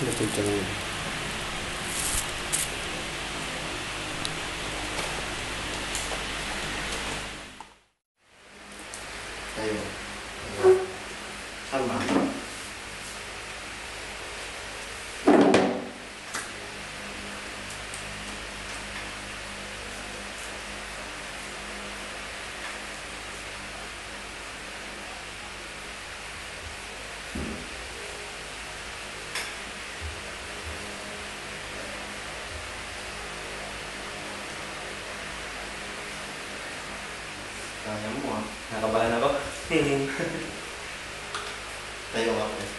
Basta dyan. Tayo. Saan ba? Kaya mo ah. Nakabahan ako. Tayo ako eh.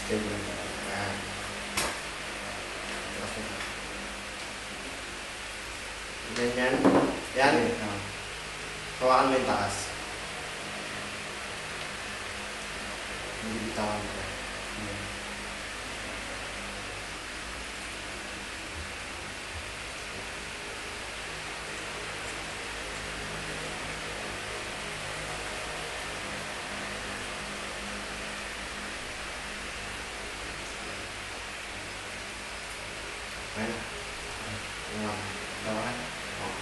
Stay lang. Yan. Okay. Ganyan. Yan. Hawakan mo yung taas. Hindi bitawan ko. Ayan. Ayan. Tawakan. Oo.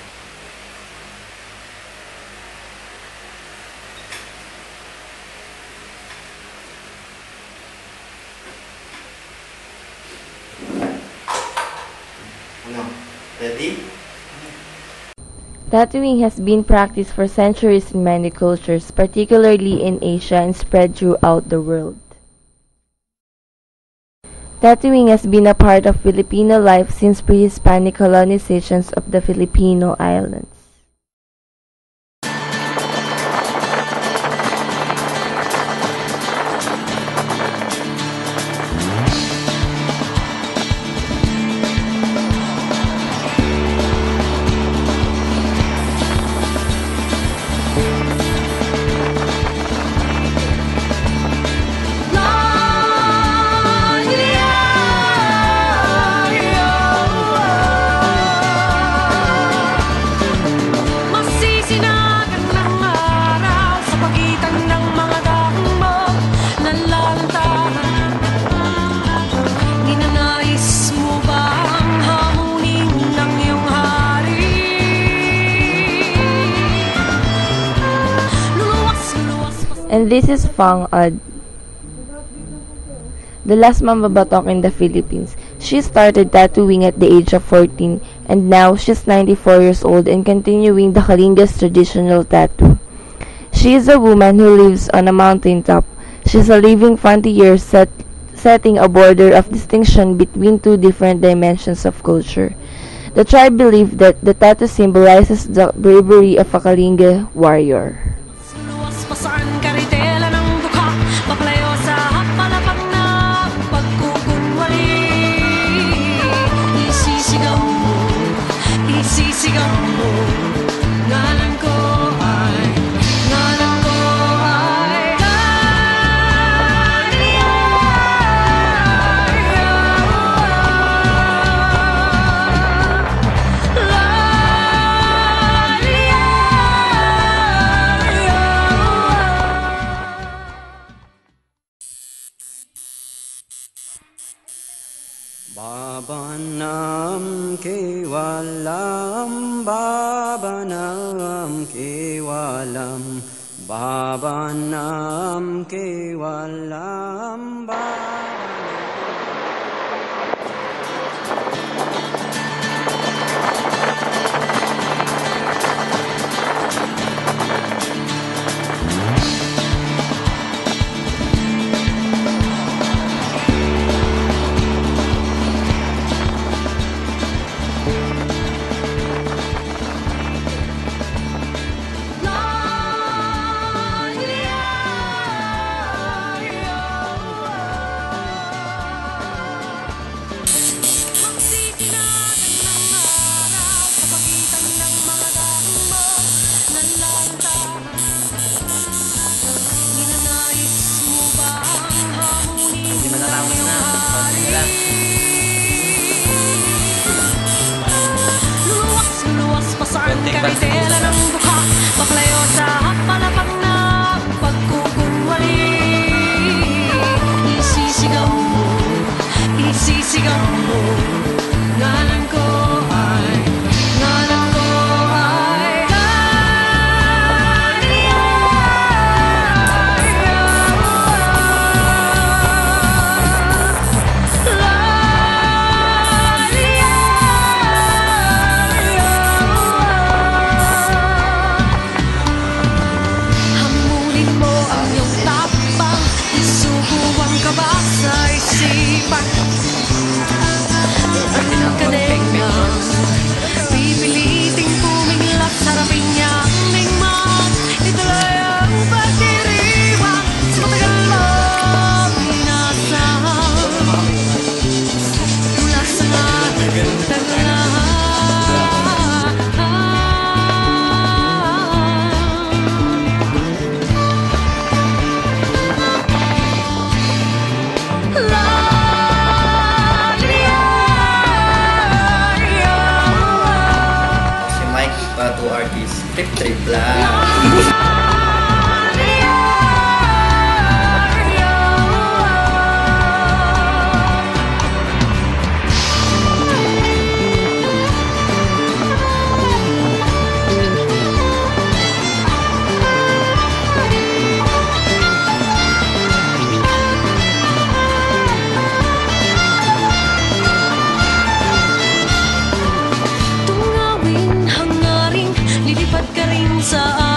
Ano? Ready? Tattooing has been practiced for centuries in many cultures, particularly in Asia, and spread throughout the world. Tattooing has been a part of Filipino life since pre-Hispanic colonizations of the Filipino islands. And this is Fang Ad, the last mambabatok in the Philippines. She started tattooing at the age of 14 and now she's 94 years old and continuing the Kalinga's traditional tattoo. She is a woman who lives on a mountaintop. She's a living frontier setting a border of distinction between two different dimensions of culture. The tribe believed that the tattoo symbolizes the bravery of a Kalinga warrior. Babanam kevalam, Babanam kevalam, Babanam kevalam, Trip lang. Tungawin, hangaring, lilipat ka rin sa